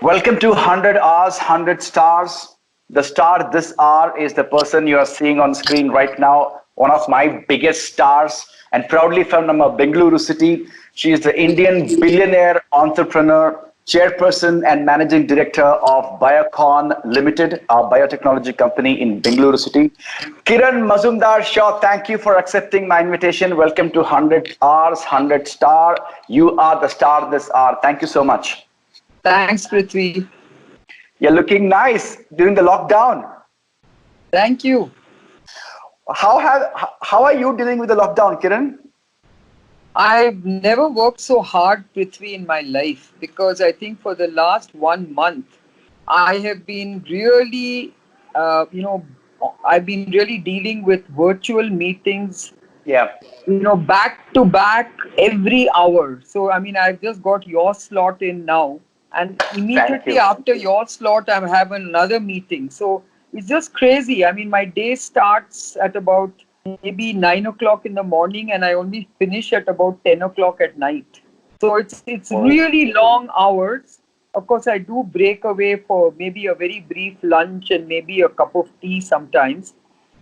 Welcome to 100 Hours, 100 Stars. The star this hour is the person you are seeing on screen right now, one of my biggest stars, and proudly from Bengaluru city. She is the Indian billionaire entrepreneur, chairperson and managing director of Biocon Ltd, a biotechnology company in Bengaluru city. Kiran Mazumdar Shaw, thank you for accepting my invitation. Welcome to 100 Hours, 100 Star. You are the star this hour. Thank you so much. Thanks, Prithvi. You're looking nice during the lockdown. Thank you. How are you dealing with the lockdown, Kiran? I've never worked so hard, Prithvi, in my life because I think for the last 1 month, I have been really, I've been really dealing with virtual meetings. Yeah. Back to back every hour. So, I've just got your slot in now. And immediately after your slot, I'm having another meeting. So it's just crazy. My day starts at about maybe 9 o'clock in the morning and I only finish at about 10 o'clock at night. So it's really long hours. Of course, I do break away for maybe a very brief lunch and maybe a cup of tea sometimes.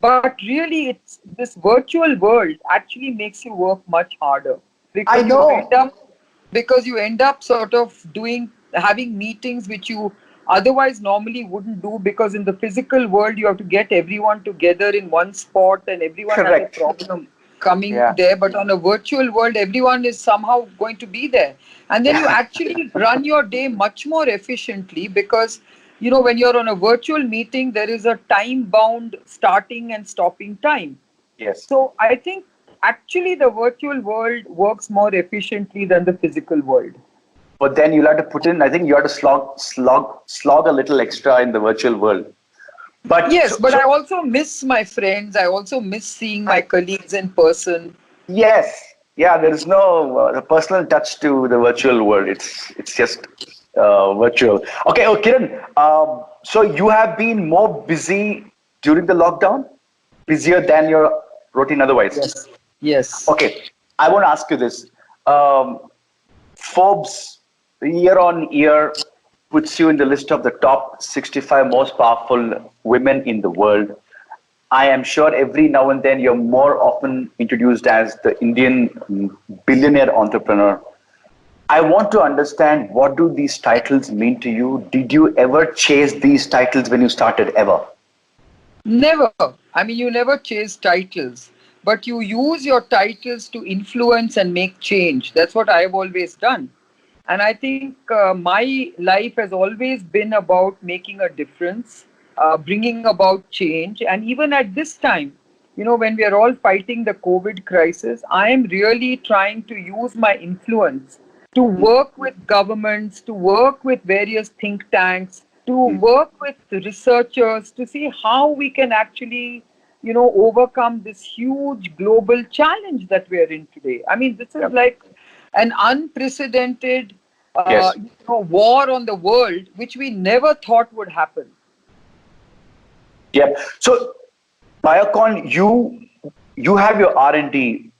But really, it's this virtual world actually makes you work much harder. I know. Because you end up sort of having meetings which you otherwise normally wouldn't do, because in the physical world you have to get everyone together in one spot and everyone has a problem coming there. But on a virtual world, everyone is somehow going to be there. And then you actually run your day much more efficiently because, when you're on a virtual meeting, there is a time-bound starting and stopping time. Yes. So I think actually the virtual world works more efficiently than the physical world. But then you'll have to put in, I think you have to slog a little extra in the virtual world. But yes, I also miss my friends. I also miss seeing my colleagues in person. Yes. Yeah, there is no personal touch to the virtual world. It's just virtual. Okay, Kiran, so you have been more busy during the lockdown? Busier than your routine otherwise? Yes. Okay, I want to ask you this. Forbes year on year puts you in the list of the top 65 most powerful women in the world. I am sure every now and then you're more often introduced as the Indian billionaire entrepreneur. I want to understand, what do these titles mean to you? Did you ever chase these titles when you started, ever? Never. You never chase titles, but you use your titles to influence and make change. That's what I've always done. And I think my life has always been about making a difference, bringing about change. And even at this time, when we are all fighting the COVID crisis, I am really trying to use my influence to work with governments, to work with various think tanks, to work with researchers to see how we can actually, overcome this huge global challenge that we are in today. This is like an unprecedented war on the world, which we never thought would happen. Yeah. So, Biocon, you have your R&D.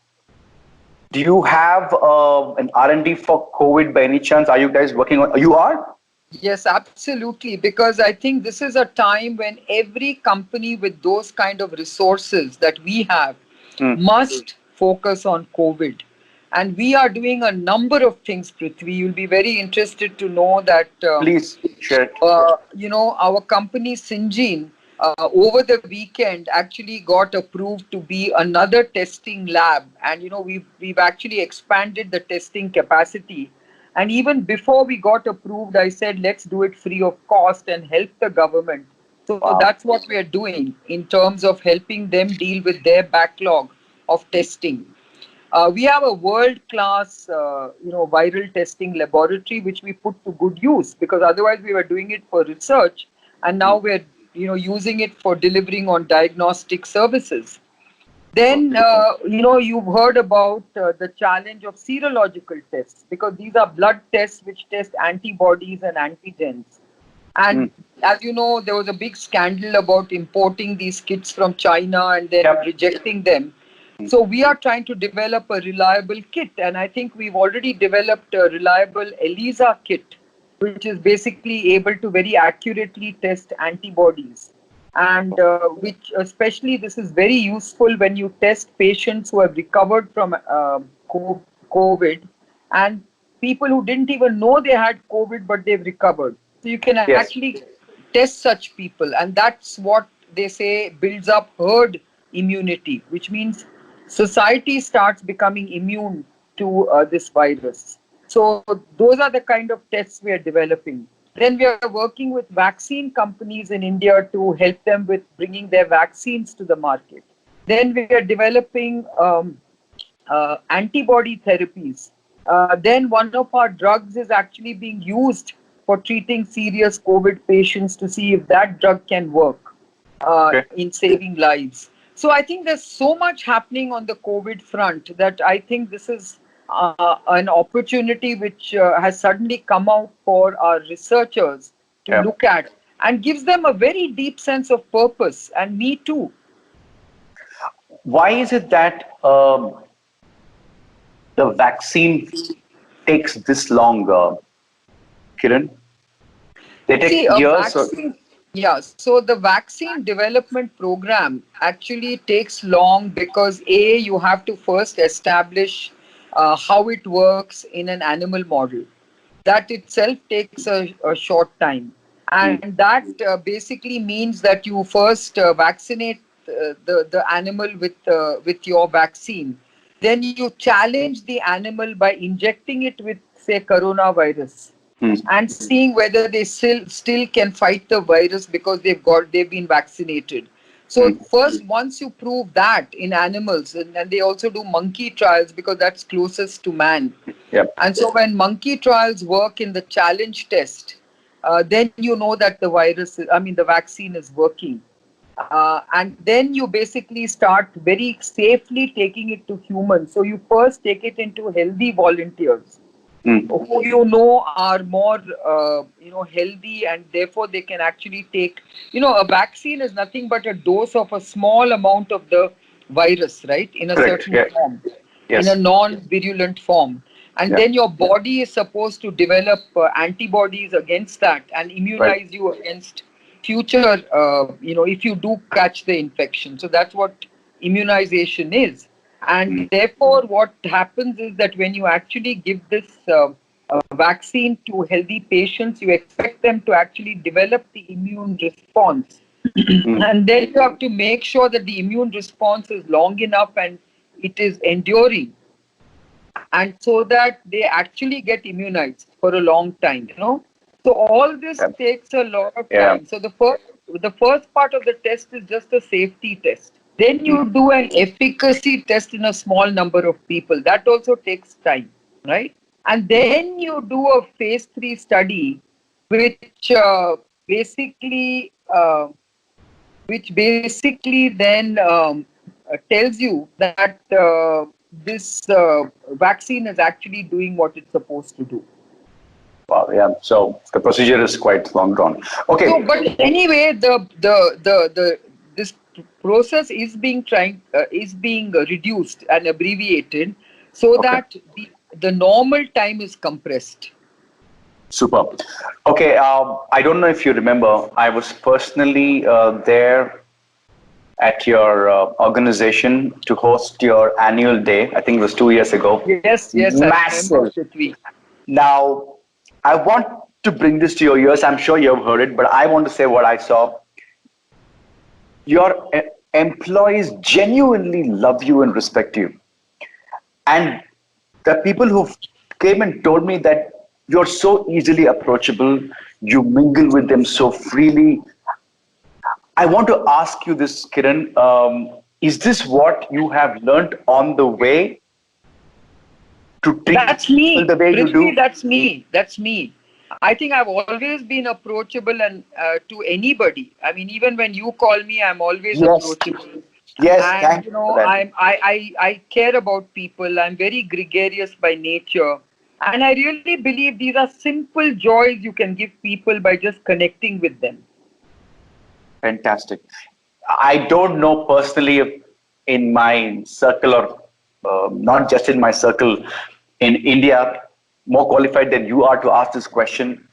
Do you have an R&D for COVID by any chance? Are you guys working on? You are? Yes, absolutely. Because I think this is a time when every company with those kind of resources that we have must focus on COVID. And we are doing a number of things, Prithvi. You'll be very interested to know that. Please share. Our company Syngene over the weekend actually got approved to be another testing lab, and we've actually expanded the testing capacity. And even before we got approved, I said, let's do it free of cost and help the government. So that's what we are doing in terms of helping them deal with their backlog of testing. We have a world-class, viral testing laboratory, which we put to good use, because otherwise we were doing it for research, and now we're, using it for delivering on diagnostic services. Then, you've heard about the challenge of serological tests, because these are blood tests which test antibodies and antigens. And as you know, there was a big scandal about importing these kits from China and then rejecting them. So we are trying to develop a reliable kit, and I think we've already developed a reliable ELISA kit, which is basically able to very accurately test antibodies. And which especially this is very useful when you test patients who have recovered from COVID and people who didn't even know they had COVID, but they've recovered. So you can actually test such people. And that's what they say builds up herd immunity, which means society starts becoming immune to this virus. So those are the kind of tests we are developing. Then we are working with vaccine companies in India to help them with bringing their vaccines to the market. Then we are developing antibody therapies. Then one of our drugs is actually being used for treating serious COVID patients to see if that drug can work in saving lives. So I think there's so much happening on the COVID front that I think this is an opportunity which has suddenly come out for our researchers to look at and gives them a very deep sense of purpose, and me too. Why is it that the vaccine takes this long, Kiran? They take years. So the vaccine development program actually takes long because you have to first establish how it works in an animal model. That itself takes a short time. And that basically means that you first vaccinate the animal with your vaccine. Then you challenge the animal by injecting it with, say, coronavirus, and seeing whether they still can fight the virus because they've been vaccinated. So first, once you prove that in animals, and they also do monkey trials because that's closest to man. And so when monkey trials work in the challenge test, then you know that the vaccine is working. And then you basically start very safely taking it to humans. So you first take it into healthy volunteers who you know are more healthy, and therefore they can actually take, a vaccine is nothing but a dose of a small amount of the virus, right, in a certain form, in a non-virulent form. And then your body is supposed to develop antibodies against that and immunize you against future, if you do catch the infection. So that's what immunization is. And therefore, what happens is that when you actually give this vaccine to healthy patients, you expect them to actually develop the immune response. And then you have to make sure that the immune response is long enough and it is enduring. And so that they actually get immunized for a long time, So all this takes a lot of time. So the first part of the test is just a safety test. Then you do an efficacy test in a small number of people. That also takes time, right? And then you do a phase 3 study, which basically then tells you that this vaccine is actually doing what it's supposed to do. Wow, yeah. So the procedure is quite long drawn. Okay. So, but anyway, this process is being reduced and abbreviated so that the normal time is compressed. Super. Okay. I don't know if you remember, I was personally there at your organization to host your annual day. I think it was 2 years ago. Yes. Massive. Now, I want to bring this to your ears. I'm sure you have heard it, but I want to say what I saw. Your employees genuinely love you and respect you. And the people who came and told me that you're so easily approachable, you mingle with them so freely. I want to ask you this, Kiran. Is this what you have learned on the way to treat people the way you do? That's me. I think I've always been approachable and to anybody. I mean, even when you call me, I'm always approachable. Yes, and I care about people. I'm very gregarious by nature, and I really believe these are simple joys you can give people by just connecting with them. Fantastic. I don't know personally in my circle or not just in my circle in India, more qualified than you are to ask this question.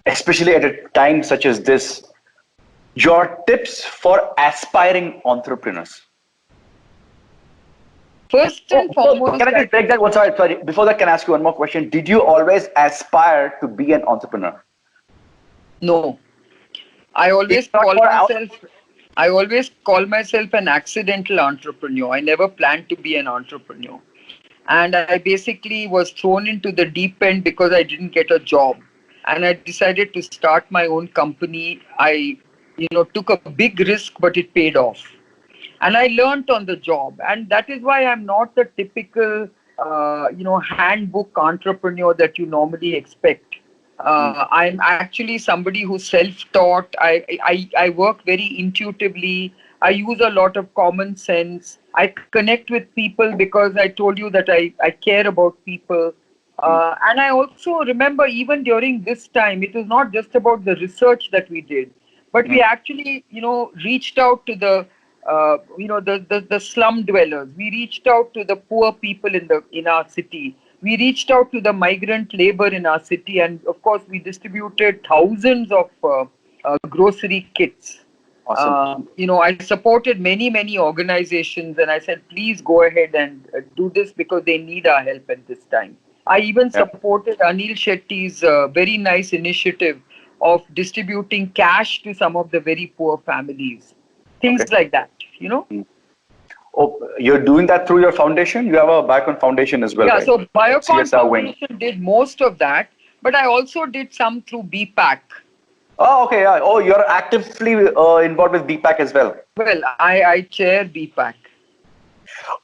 especially at a time such as this, your tips for aspiring entrepreneurs? First and foremost, Can I just break that? One, sorry. Before that, can I ask you one more question? Did you always aspire to be an entrepreneur? no. I always call myself an accidental entrepreneur. I never planned to be an entrepreneur. And I basically was thrown into the deep end because I didn't get a job. And I decided to start my own company. I, took a big risk, but it paid off. And I learned on the job. And that is why I'm not the typical, handbook entrepreneur that you normally expect. I'm actually somebody who's self-taught. I work very intuitively. I use a lot of common sense. I connect with people because I told you that I care about people. And I also remember even during this time, it was not just about the research that we did, but we actually, reached out to the slum dwellers. We reached out to the poor people in our city. We reached out to the migrant labor in our city, and of course, we distributed thousands of grocery kits. Awesome. I supported many organizations, and I said, please go ahead and do this because they need our help at this time. I even supported Anil Shetty's very nice initiative of distributing cash to some of the very poor families. Things like that, Oh, you're doing that through your foundation? You have a Biocon Foundation as well, Yeah, right? so Biocon CSR wing. Foundation did most of that, but I also did some through BPAC. Oh, okay. Yeah. Oh, you're actively involved with BPAC as well. Well, I chair BPAC.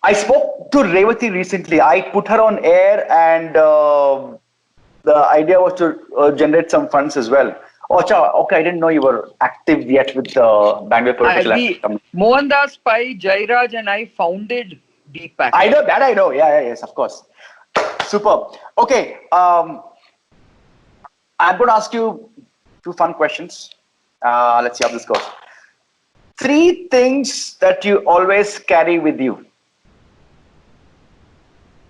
I spoke to Revati recently. I put her on air, and the idea was to generate some funds as well. Oh, okay. I didn't know you were active yet with Bangalore Political Action Committee. Mohandas Pai, Jairaj, and I founded BPAC. I know that. I know. Yeah. Yes. Of course. Superb. Okay. I'm going to ask you two fun questions. Let's see how this goes. 3 things that you always carry with you.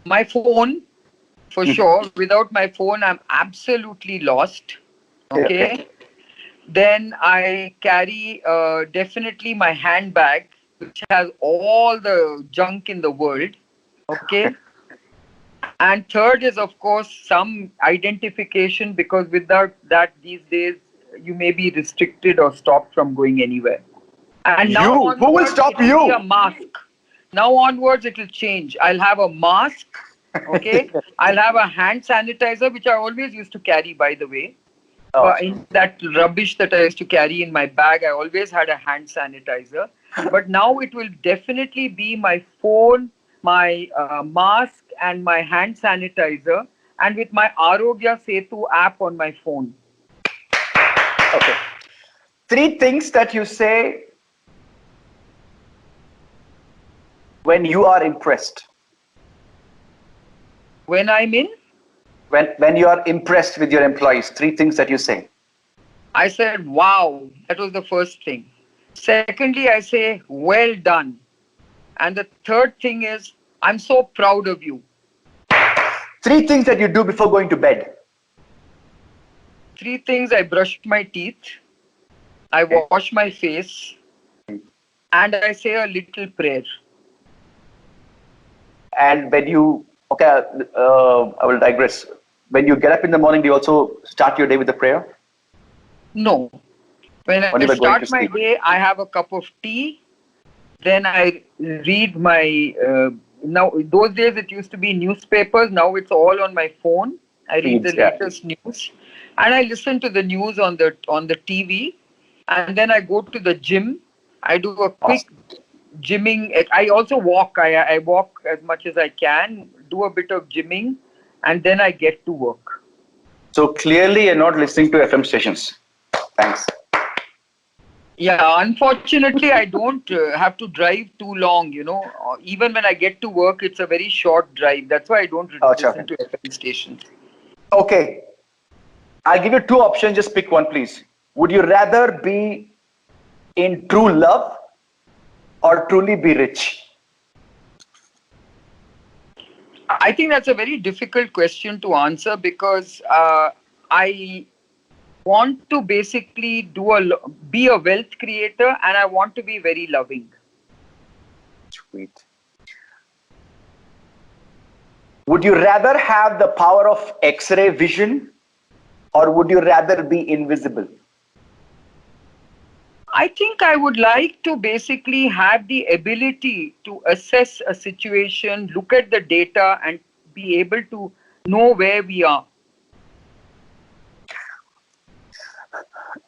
My phone, for sure. Without my phone, I'm absolutely lost. Okay. Then I carry definitely my handbag, which has all the junk in the world. Okay. And third is, of course, some identification, because without that, these days, you may be restricted or stopped from going anywhere. And now who will stop you? A mask. Now onwards, it will change. I'll have a mask. Okay. I'll have a hand sanitizer, which I always used to carry, by the way. In that rubbish that I used to carry in my bag, I always had a hand sanitizer. But now it will definitely be my phone, my mask, and my hand sanitizer, and with my Arogya Setu app on my phone. Okay. 3 things that you say when you are impressed. When I'm in? When you are impressed with your employees, 3 things that you say. I said, wow, that was the first thing. Secondly, I say, well done. And the third thing is, I'm so proud of you. 3 things that you do before going to bed. 3 things: I brush my teeth, I wash my face, and I say a little prayer. And when you, I will digress. When you get up in the morning, do you also start your day with a prayer? No. When I start my day, I have a cup of tea. Then I read my, now those days it used to be newspapers. Now it's all on my phone. I read the latest news. And I listen to the news on the TV. And then I go to the gym. I do a quick gymming. I also walk. I walk as much as I can, do a bit of gymming, and then I get to work. So clearly you're not listening to FM stations. Thanks. Yeah, unfortunately, I don't have to drive too long, Even when I get to work, it's a very short drive. That's why I don't listen to FM stations. Okay. I'll give you 2 options. Just pick one, please. Would you rather be in true love or truly be rich? I think that's a very difficult question to answer, because I want to basically be a wealth creator, and I want to be very loving. Sweet. Would you rather have the power of X-ray vision, or would you rather be invisible? I think I would like to basically have the ability to assess a situation, look at the data, and be able to know where we are.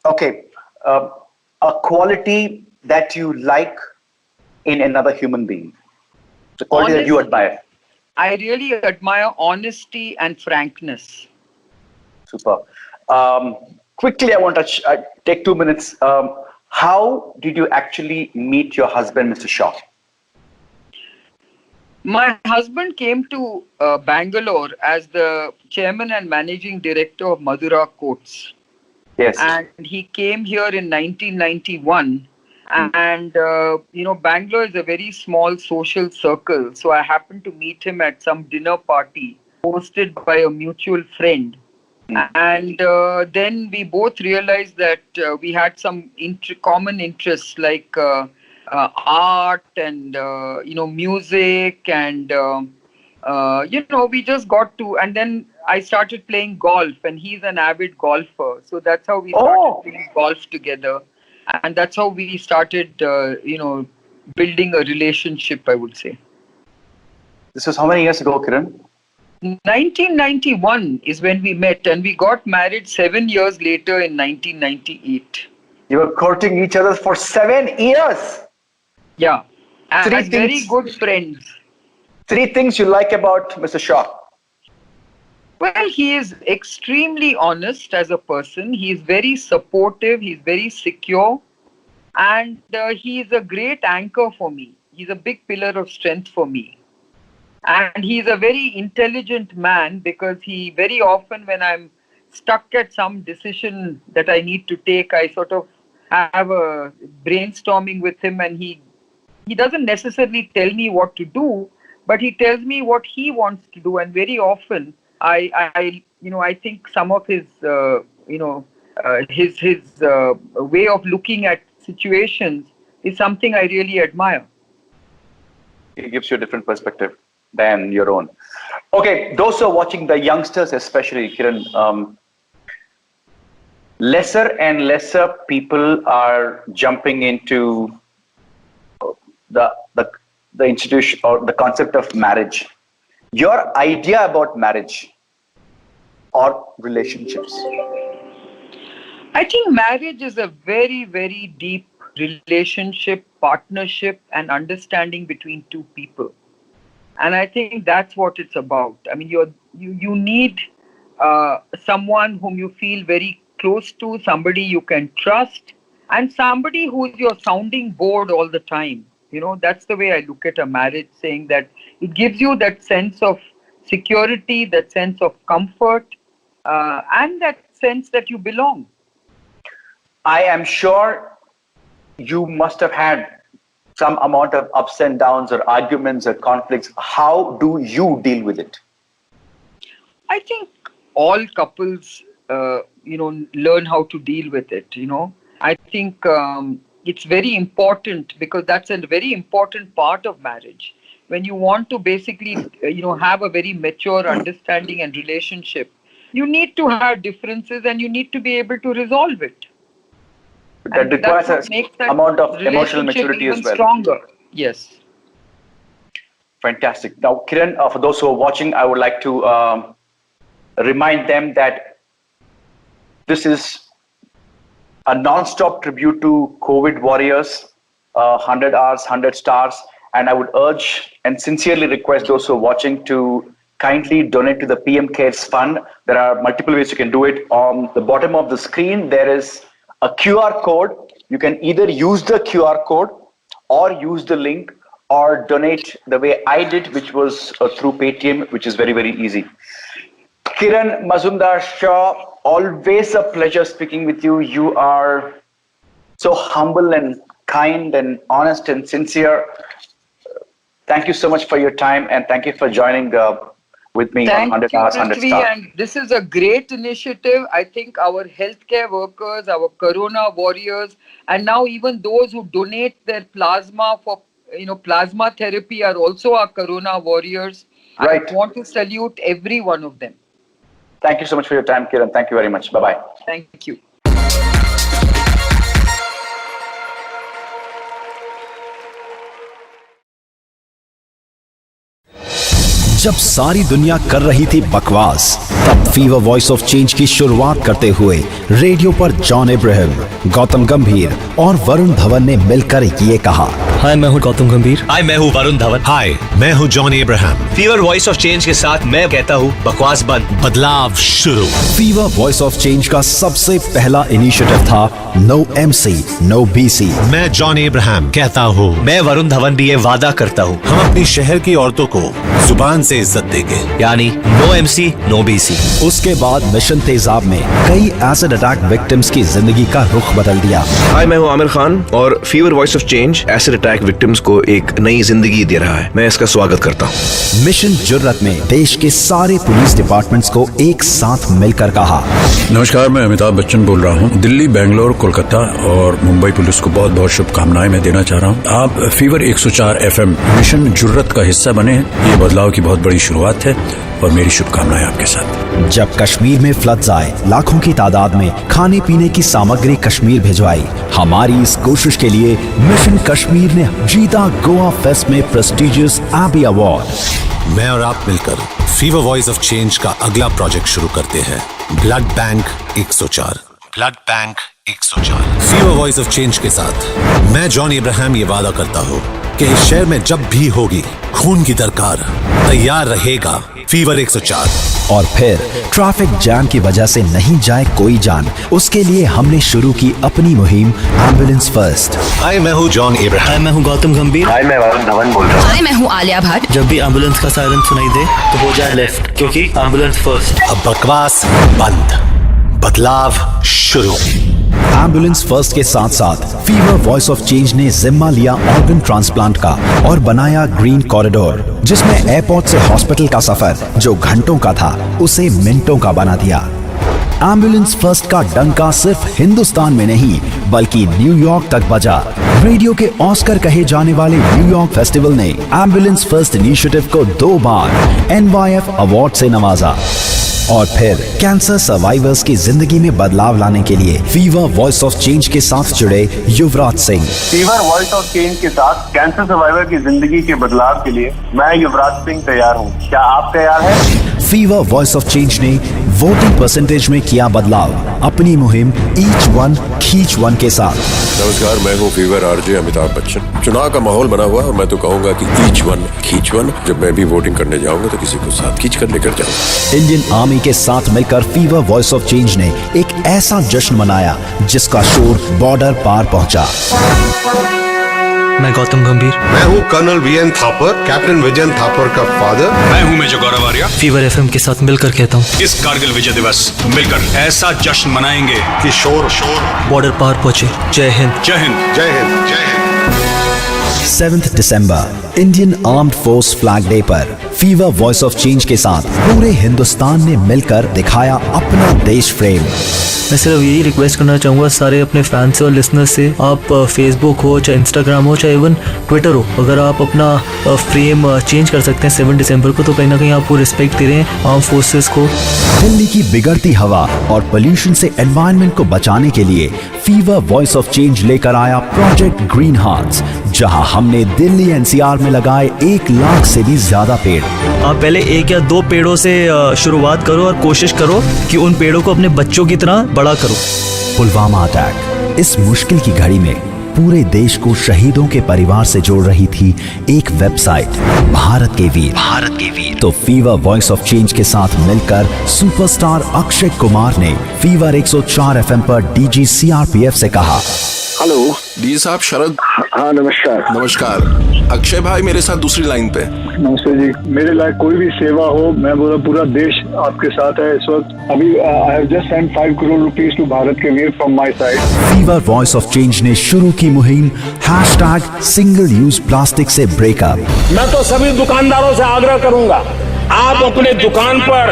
Okay. A quality that you like in another human being. The quality that you admire. I really admire honesty and frankness. Super. Quickly, I want to take 2 minutes. How did you actually meet your husband, Mr. Shaw? My husband came to Bangalore as the chairman and managing director of Madura Coats. Yes. And he came here in 1991. And, Bangalore is a very small social circle. So I happened to meet him at some dinner party hosted by a mutual friend. And then we both realized that we had some common interests like art and, music. And, we just got to, and then I started playing golf, and he's an avid golfer. So that's how we started playing golf together. And that's how we started, building a relationship, I would say. This was how many years ago, Kiran? 1991 is when we met, and we got married 7 years later in 1998. You were courting each other for 7 years? Yeah. And very good friends. 3 things you like about Mr. Shaw? Well, he is extremely honest as a person. He is very supportive. He's very secure. And he is a great anchor for me. He's a big pillar of strength for me. And he's a very intelligent man, because he very often, when I'm stuck at some decision that I need to take, I sort of have a brainstorming with him, and he doesn't necessarily tell me what to do, but he tells me what he wants to do. And very often I think some of his his way of looking at situations is something I really admire. It gives you a different perspective than your own. Okay, those who are watching, the youngsters especially, Kiran, lesser and lesser people are jumping into the institution or the concept of marriage. Your idea about marriage or relationships? I think marriage is a very, very deep relationship, partnership, and understanding between two people. And I think that's what it's about. I mean, you need someone whom you feel very close to, somebody you can trust, and somebody who's your sounding board all the time. That's the way I look at a marriage, saying that it gives you that sense of security, that sense of comfort, and that sense that you belong. I am sure you must have had some amount of ups and downs or arguments or conflicts. How do you deal with it? I think all couples, learn how to deal with it. I think it's very important, because that's a very important part of marriage. When you want to basically, have a very mature understanding and relationship, you need to have differences, and you need to be able to resolve it. That requires an amount of emotional maturity as well. Stronger. Yes. Fantastic. Now, Kiran, for those who are watching, I would like to remind them that this is a non-stop tribute to COVID warriors, 100 hours, 100 stars. And I would urge and sincerely request those who are watching to kindly donate to the PM Cares Fund. There are multiple ways you can do it. On the bottom of the screen, there is a QR code. You can either use the QR code or use the link or donate the way I did, which was through Paytm, which is very, very easy. Kiran Mazumdar Shaw, always a pleasure speaking with you. You are so humble and kind and honest and sincere. Thank you so much for your time, and thank you for joining with me on 100 Hours, 100 Prithvi, Stars. and this is a great initiative. I think our healthcare workers, our corona warriors, and now even those who donate their plasma for plasma therapy are also our corona warriors. Right. I want to salute every one of them. Thank you so much for your time, Kiran. Thank you very much. Bye-bye. Thank you. जब सारी दुनिया कर रही थी बकवास, तब fever voice of change की शुरुआत करते हुए रेडियो पर जॉन इब्राहिम, गौतम गंभीर और वरुण धवन ने मिलकर ये कहा। हाय, मैं हूँ गौतम गंभीर। हाय, मैं हूँ वरुण धवन। हाय, मैं हूँ John Ibrahim. Fever voice of change के साथ मैं कहता हूँ बकवास बंद, बदलाव शुरू। फीवर वॉइस ऑफ चेंज का सबसे पहला इनिशिएटिव था नो MC, नो BC। मैं जॉन इब्राहिम कहता हूँ, मैं वरुण धवन भी ये वादा करता हूँ, हम अपनी शहर की औरतों को जुबान से इज्जत देंगे, यानी नो MC, नो BC। उसके बाद मिशन तेजाब में कई एसिड अटैक विक्टिम्स की जिंदगी का रुख बदल दिया। हाय, मैं हूँ आमिर खान और fever voice of change acid attack victims को एक नई जिंदगी दे रहा है। मैं इसका स्वागत करता हूँ। मिशन जुर्रत में देश के सारे पुलिस डिपार्टमेंट्स को एक साथ मिलकर कहा। नमस्कार, मैं अमिताभ बच्चन बोल रहा हूँ। दिल्ली, बेंगलोर, कोलकाता और मुंबई पुलिस को बहुत बहुत शुभकामनाएं मैं देना चाह रहा हूँ। आप फीवर 104 FM मिशन जुर्रत का हिस्सा बने। ये बदलाव की बहुत बड़ी शुरुआत है और मेरी शुभकामनाएं आपके साथ। जब कश्मीर में फ्लड्स आए, लाखों की तादाद में खाने पीने की सामग्री कश्मीर भिजवाई। हमारी इस कोशिश के लिए मिशन कश्मीर ने जीता गोवा फेस्ट में प्रेस्टिजियस एबी अवार्ड। मैं और आप मिलकर फीवर वॉइस ऑफ चेंज का अगला प्रोजेक्ट शुरू करते हैं, blood bank 104। Blood bank 104। Fever voice of change के साथ मैं जॉन इब्राहिम ये वादा करता हूँ कि इस शहर में जब भी होगी खून की दरकार, तैयार रहेगा फीवर 104। और फिर ट्रैफिक जैम की वजह से नहीं जाए कोई जान, उसके लिए हमने शुरू की अपनी मुहिम एम्बुलेंस फर्स्ट। हाय, मैं हूँ जॉन इब्राहिम। हाय, मैं हूँ गौतम गंभीर। हाय, मैं वरुण धवन बोल रहा हूँ। हाय, मैं हूँ आलिया भट्ट। जब भी एम्बुलेंस का सायरन सुनाई दे तो हो जाए लेफ्ट, क्योंकि एम्बुलेंस फर्स्ट। अब बकवास बंद, बदलाव शुरू। एम्बुलेंस फर्स्ट के साथ साथ फीवर वॉइस ऑफ चेंज ने जिम्मा लिया ऑर्गन ट्रांसप्लांट का और बनाया ग्रीन कॉरिडोर, जिसमें एयरपोर्ट से हॉस्पिटल का सफर जो घंटों का था उसे मिनटों का बना दिया। एम्बुलेंस फर्स्ट का डंका सिर्फ हिंदुस्तान में नहीं बल्कि न्यूयॉर्क तक बजा। रेडियो के ऑस्कर कहे जाने वाले न्यूयॉर्क फेस्टिवल ने एम्बुलेंस फर्स्ट इनिशिएटिव को 2 बार NYF अवार्ड से नवाजा। और फिर कैंसर सर्वाइवर्स की जिंदगी में बदलाव लाने के लिए फीवर वॉइस ऑफ चेंज के साथ जुड़े Yuvraj Singh. Fever voice of change के साथ कैंसर सर्वाइवर की जिंदगी के बदलाव के लिए मैं युवराज सिंह तैयार हूँ। क्या आप तैयार हैं? फीवर वॉइस ऑफ चेंज ने वोटिंग परसेंटेज में किया बदलाव अपनी मुहिम ईच वन खींच वन के साथ। नमस्कार, मैं हूँ फीवर RJ अमिताभ बच्चन। चुनाव का माहौल बना हुआ और मैं तो कहूँगा कि ईच वन खींच वन। जब मैं भी वोटिंग करने जाऊंगा तो किसी को साथ खींच कर लेकर जाऊंगा। इंडियन आर्मी के साथ मिलकर फीवर वॉइस ऑफ चेंज ने एक ऐसा जश्न मनाया जिसका शोर बॉर्डर पार पहुंचा। मैं गौतम गंभीर। मैं हूँ colonel VN Thapar, captain Vijayan Thapar का फादर। मैं हूँ major Gaurav Arya. Fever FM के साथ मिलकर कहता हूँ, इस कारगिल विजय दिवस मिलकर ऐसा जश्न मनाएंगे कि शोर बॉर्डर पार पहुंचे। जय हिंद, जय हिंद, जय हिंद, जय हिंद। 7 दिसंबर Indian armed force flag day पर फीवर वॉइस ऑफ चेंज के साथ पूरे हिंदुस्तान ने मिलकर दिखाया अपना देश प्रेम। मैं सिर्फ यही रिक्वेस्ट करना चाहूँगा सारे अपने फैंस से और लिसनर्स से, आप फेसबुक हो चाहे इंस्टाग्राम हो चाहे इवन ट्विटर हो, अगर आप अपना फ्रेम चेंज कर सकते हैं 7 दिसंबर को तो कहीं ना कहीं आपको रिस्पेक्ट दे रहे हैं आर्म फोर्सेस को। दिल्ली की बिगड़ती हवा और पोल्यूशन से एनवायरनमेंट को बचाने के लिए फीवर वॉइस ऑफ चेंज लेकर आया प्रोजेक्ट ग्रीन हार्ट्स, जहां हमने दिल्ली NCR में लगाए 1 लाख से भी ज्यादा पेड़। आप पहले 1 या 2 पेड़ों से शुरुआत करो और कोशिश करो कि उन पेड़ों को अपने बच्चों की तरह बड़ा करो। पुलवामा अटैक इस मुश्किल की घड़ी में पूरे देश को शहीदों के परिवार से जोड़ रही थी एक वेबसाइट भारत के वीर। तो फीवर वॉइस ऑफ चेंज के साथ मिलकर सुपरस्टार अक्षय कुमार ने फीवर 104 FM पर DG CRPF से कहा, हेलो डी साहब, शरद। हाँ, नमस्कार। नमस्कार। अक्षय भाई मेरे साथ दूसरी लाइन पे। नमस्ते जी। मेरे लायक कोई भी सेवा हो, मैं बोला पूरा देश आपके साथ है इस वक्त। अभी I have just sent 5 crore rupees to Bharat के वीर from my side. Fever voice of change ने शुरू की मुहिम #सिंगल यूज प्लास्टिक से ब्रेकअप। मैं तो सभी दुकानदारों से आग्रह करूंगा, आप अपने दुकान पर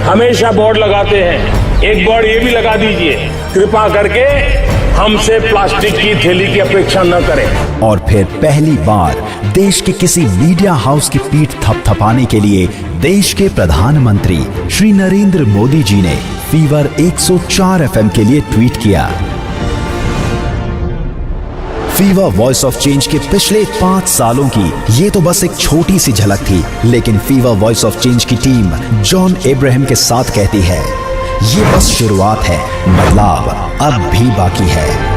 हमेशा बोर्ड लगाते हैं, एक बोर्ड ये भी लगा दीजिए, कृपा करके हमसे प्लास्टिक की थैली की अपेक्षा न करें। और फिर पहली बार देश के किसी मीडिया हाउस की पीठ थपथपाने के लिए देश के प्रधानमंत्री श्री नरेंद्र मोदी जी ने फीवर 104 एफएम के लिए ट्वीट किया। फीवर वॉइस ऑफ चेंज के पिछले 5 सालों की ये तो बस एक छोटी सी झलक थी, लेकिन फीवर वॉइस ऑफ चेंज की टीम जॉन इब्राहिम के साथ कहती है, ये बस शुरुआत है, बदलाव अब भी बाकी है।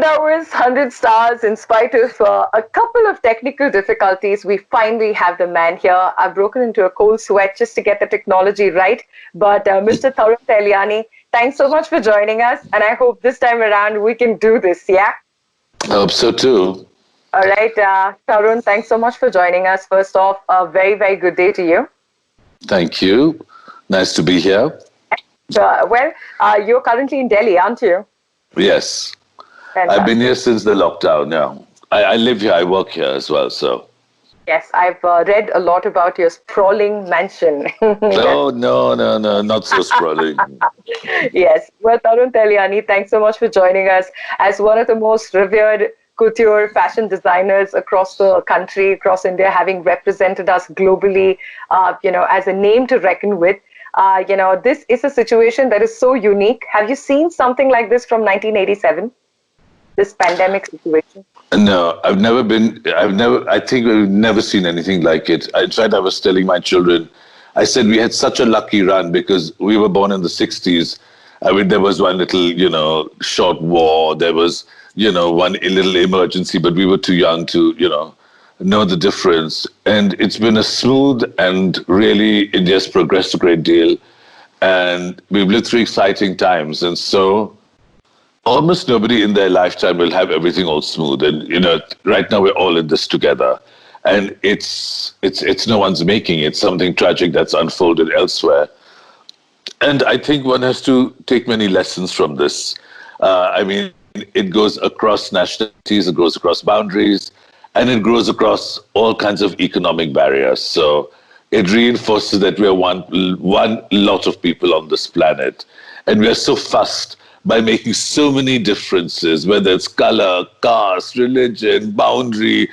Hours, 100 stars. In spite of a couple of technical difficulties, we finally have the man here. I've broken into a cold sweat just to get the technology right. But Mr. Tarun Tahilaini, thanks so much for joining us. And I hope this time around we can do this, yeah? I hope so too. All right. Tarun, thanks so much for joining us. First off, a very, very good day to you. Thank you. Nice to be here. You're currently in Delhi, aren't you? Yes. I've been here since the lockdown, yeah. I live here, I work here as well, so. Yes, I've read a lot about your sprawling mansion. No, not so sprawling. Yes. Well, Tarun Tahilaini, thanks so much for joining us as one of the most revered couture fashion designers across the country, across India, having represented us globally, as a name to reckon with. This is a situation that is so unique. Have you seen something like this from 1987? This pandemic situation? No, I think we've never seen anything like it. In fact, I was telling my children, I said we had such a lucky run because we were born in the 60s. I mean, there was one little, short war. There was, one little emergency, but we were too young to, know the difference. And it's been a smooth and really India's progressed a great deal. And we've lived through exciting times. And so almost nobody in their lifetime will have everything all smooth. And, right now we're all in this together. And it's no one's making. It's something tragic that's unfolded elsewhere. And I think one has to take many lessons from this. It goes across nationalities, it goes across boundaries, and it grows across all kinds of economic barriers. So it reinforces that we are one lot of people on this planet. And we are so fussed by making so many differences, whether it's color, caste, religion, boundary,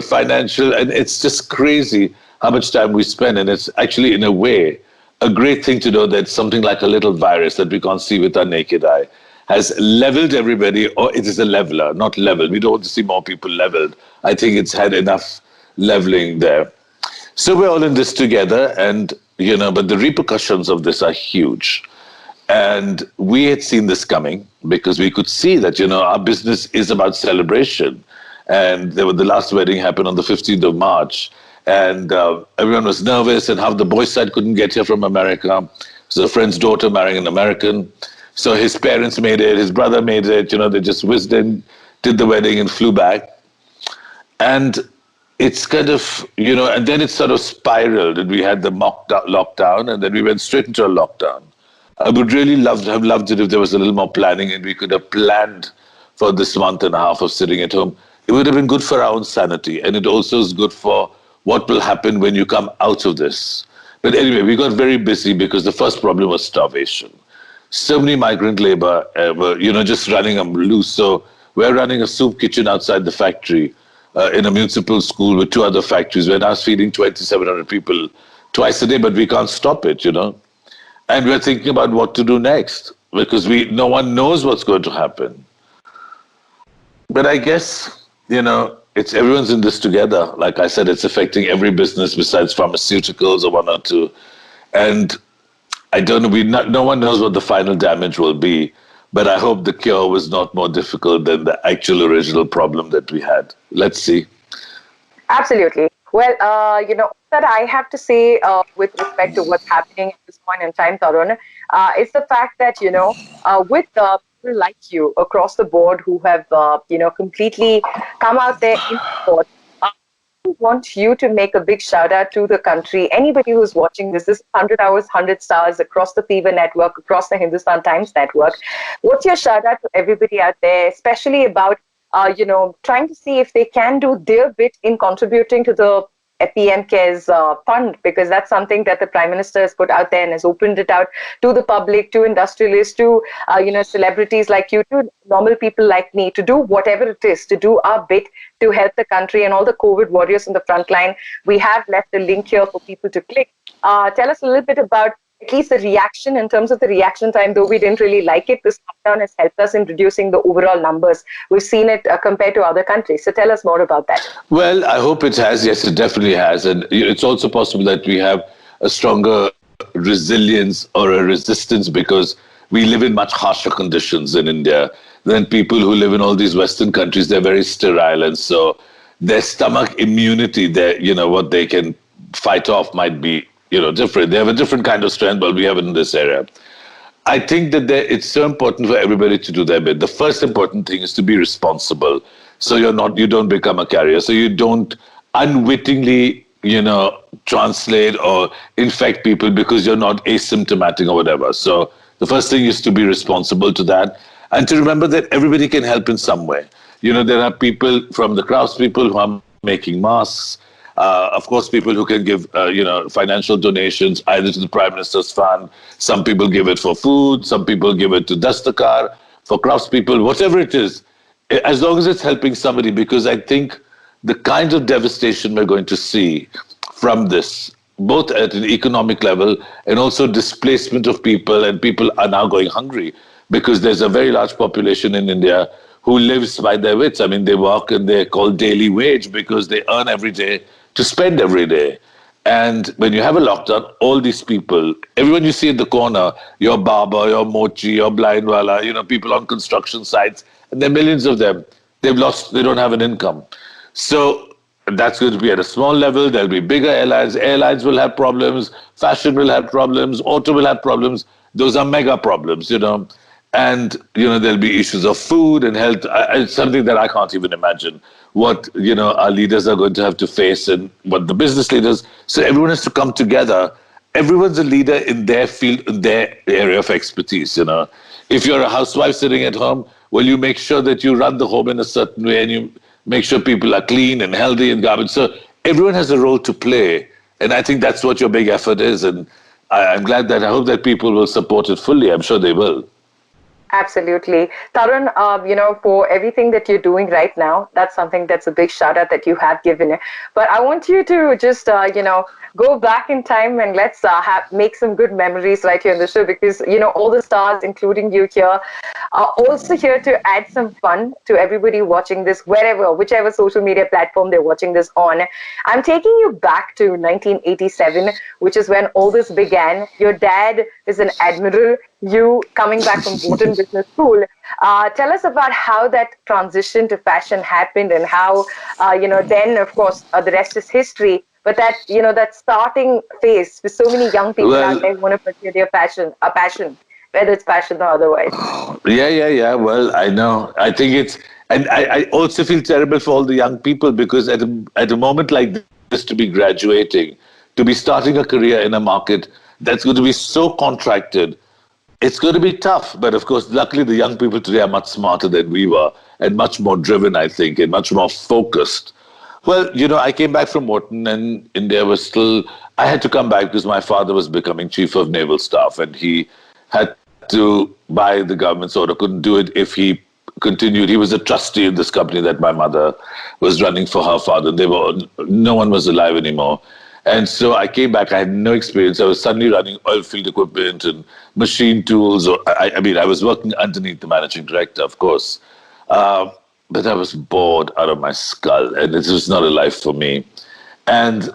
financial, and it's just crazy how much time we spend. And it's actually, in a way, a great thing to know that something like a little virus that we can't see with our naked eye has leveled everybody, or it is a leveler, not leveled. We don't want to see more people leveled. I think it's had enough leveling there. So we're all in this together, and, but the repercussions of this are huge. And we had seen this coming because we could see that, our business is about celebration. And the last wedding happened on the 15th of March. And everyone was nervous, and half the boys' side couldn't get here from America. So a friend's daughter marrying an American. So his parents made it, his brother made it, they just whizzed in, did the wedding and flew back. And it's kind of, and then it sort of spiraled, and we had the mock lockdown, and then we went straight into a lockdown. I would really have loved it if there was a little more planning and we could have planned for this month and a half of sitting at home. It would have been good for our own sanity, and it also is good for what will happen when you come out of this. But anyway, we got very busy because the first problem was starvation. So many migrant labor were, just running them loose. So we're running a soup kitchen outside the factory in a municipal school with 2 other factories. We're now feeding 2,700 people twice a day, but we can't stop it, And we're thinking about what to do next because no one knows what's going to happen. But I guess, it's everyone's in this together. Like I said, it's affecting every business besides pharmaceuticals or 1 or 2. And I don't know, no one knows what the final damage will be. But I hope the cure was not more difficult than the actual original problem that we had. Let's see. Absolutely. Well, that I have to say with respect to what's happening at this point in time, Tarun, is the fact that, with people like you across the board who have, completely come out there in support, want you to make a big shout out to the country. Anybody who's watching this is 100 hours, 100 stars across the Fever Network, across the Hindustan Times Network. What's your shout out to everybody out there, especially about, trying to see if they can do their bit in contributing to the PM Cares fund, because that's something that the Prime Minister has put out there and has opened it out to the public, to industrialists, to celebrities like you, to normal people like me, to do whatever it is, to do our bit to help the country and all the COVID warriors on the front line. We have left a link here for people to click. Tell us a little bit about at least the reaction, in terms of the reaction time, though we didn't really like it. This lockdown has helped us in reducing the overall numbers. We've seen it compared to other countries. So tell us more about that. Well, I hope it has. Yes, it definitely has. And it's also possible that we have a stronger resilience or a resistance because we live in much harsher conditions in India than people who live in all these Western countries. They're very sterile. And so their stomach immunity, what they can fight off might be different. They have a different kind of strength, but we have it in this area. I think that it's so important for everybody to do their bit. The first important thing is to be responsible. So you don't become a carrier. So you don't unwittingly, translate or infect people because you're not asymptomatic or whatever. So the first thing is to be responsible to that and to remember that everybody can help in some way. There are people from the craftspeople who are making masks. Of course, people who can give, financial donations either to the Prime Minister's fund. Some people give it for food. Some people give it to Dastakar, for craftspeople, whatever it is, as long as it's helping somebody, because I think the kind of devastation we're going to see from this, both at an economic level and also displacement of people, and people are now going hungry because there's a very large population in India who lives by their wits. I mean, they work and they're called daily wage because they earn every day to spend every day. And when you have a lockdown, all these people, everyone you see at the corner, your barber, your mochi, your blindwala, people on construction sites, and there are millions of them, they don't have an income. So that's going to be at a small level. There'll be bigger airlines. Airlines will have problems. Fashion will have problems. Auto will have problems. Those are mega problems, And, there'll be issues of food and health. It's something that I can't even imagine what, our leaders are going to have to face and what the business leaders. So everyone has to come together. Everyone's a leader in their field, in their area of expertise, If you're a housewife sitting at home, well, you make sure that you run the home in a certain way and you make sure people are clean and healthy and garbage. So everyone has a role to play. And I think that's what your big effort is. And I'm glad I hope that people will support it fully. I'm sure they will. Absolutely. Tarun, for everything that you're doing right now, that's something that's a big shout out that you have given. But I want you to just, go back in time and let's make some good memories right here in the show, because, all the stars, including you here, are also here to add some fun to everybody watching this, whichever social media platform they're watching this on. I'm taking you back to 1987, which is when all this began. Your dad is an admiral. You coming back from Wharton Business School. Tell us about how that transition to fashion happened and how, then, of course, the rest is history. But that, that starting phase with so many young people out there who want to pursue their passion, whether it's fashion or otherwise. Yeah. Well, I know. I think and I also feel terrible for all the young people because at a moment like this, to be graduating, to be starting a career in a market that's going to be so contracted, it's going to be tough. But of course, luckily the young people today are much smarter than we were and much more driven, I think, and much more focused. Well, I came back from Wharton and India was still, I had to come back because my father was becoming Chief of Naval Staff and he had to buy the government's order, couldn't do it if he continued. He was a trustee in this company that my mother was running for her father. No one was alive anymore. And so I came back, I had no experience. I was suddenly running oil field equipment and machine tools. I was working underneath the managing director, of course. But I was bored out of my skull, and this was not a life for me. And,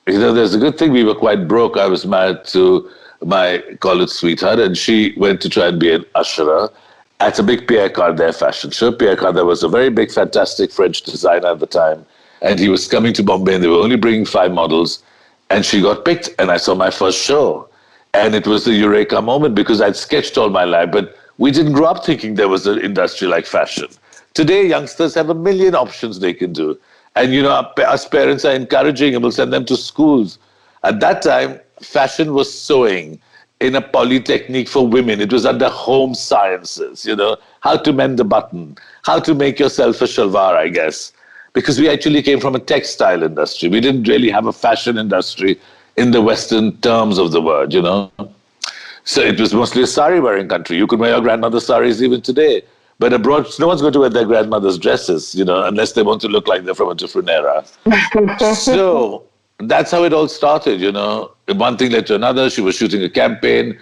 there's a good thing. We were quite broke. I was married to my college sweetheart, and she went to try and be an usherer at a big Pierre Cardin fashion show. Pierre Cardin was a very big, fantastic French designer at the time, and he was coming to Bombay, and they were only bringing 5 models, and she got picked, and I saw my first show. And it was a eureka moment because I'd sketched all my life, but we didn't grow up thinking there was an industry like fashion. Today, youngsters have a million options they can do. And, us parents are encouraging and we'll send them to schools. At that time, fashion was sewing in a polytechnique for women. It was under home sciences, how to mend the button, how to make yourself a shalwar, I guess. Because we actually came from a textile industry. We didn't really have a fashion industry in the Western terms of the word, So it was mostly a sari-wearing country. You could wear your grandmother's saris even today. But abroad, no one's going to wear their grandmother's dresses, unless they want to look like they're from a different era. So that's how it all started, One thing led to another. She was shooting a campaign.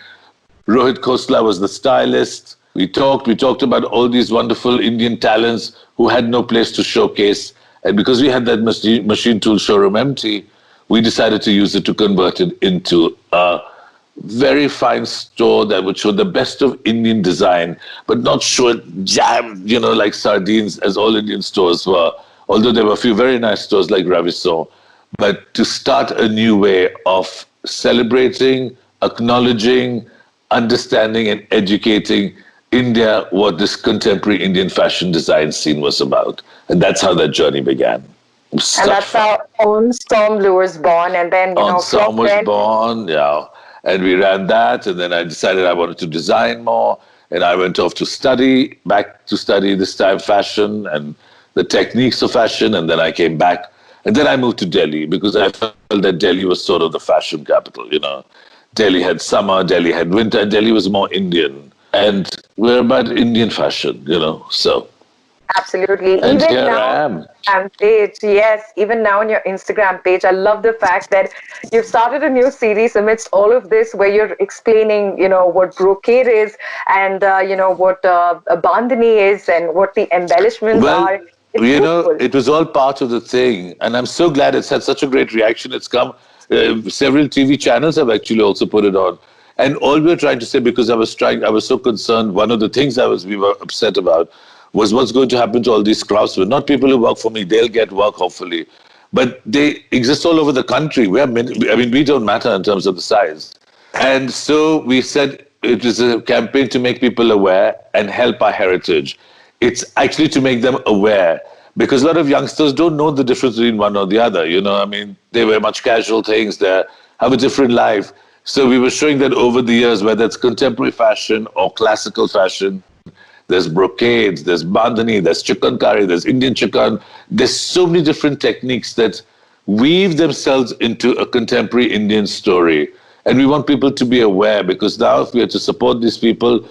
Rohit Khosla was the stylist. We talked about all these wonderful Indian talents who had no place to showcase. And because we had that machine tool showroom empty, we decided to use it to convert it into a very fine store that would show the best of Indian design, but not show it jammed, like sardines as all Indian stores were. Although there were a few very nice stores like Raviso. But to start a new way of celebrating, acknowledging, understanding and educating India, what this contemporary Indian fashion design scene was about. And that's how that journey began. And that's how On Storm was born. And then, On Storm was born, yeah. And we ran that. And then I decided I wanted to design more. And I went off to back to study this time fashion and the techniques of fashion. And then I came back. And then I moved to Delhi because I felt that Delhi was sort of the fashion capital, Delhi had summer, Delhi had winter, and Delhi was more Indian. And we're about Indian fashion, so. Absolutely. And even here now, I am. Page, yes, even now on your Instagram page, I love the fact that you've started a new series amidst all of this where you're explaining, what brocade is and, what a bandhani is and what the embellishments are. It's beautiful. It was all part of the thing. And I'm so glad it's had such a great reaction. It's come, several TV channels have actually also put it on. And all we're trying to say, because I was so concerned, one of the things we were upset about was what's going to happen to all these craftsmen. Not people who work for me, they'll get work, hopefully. But they exist all over the country. We don't matter in terms of the size. And so we said it is a campaign to make people aware and help our heritage. It's actually to make them aware. Because a lot of youngsters don't know the difference between one or the other. They wear much casual things, they have a different life. So we were showing that over the years, whether it's contemporary fashion or classical fashion, there's brocades, there's bandhani, there's chikankari, there's Indian chikan. There's so many different techniques that weave themselves into a contemporary Indian story. And we want people to be aware, because now if we are to support these people,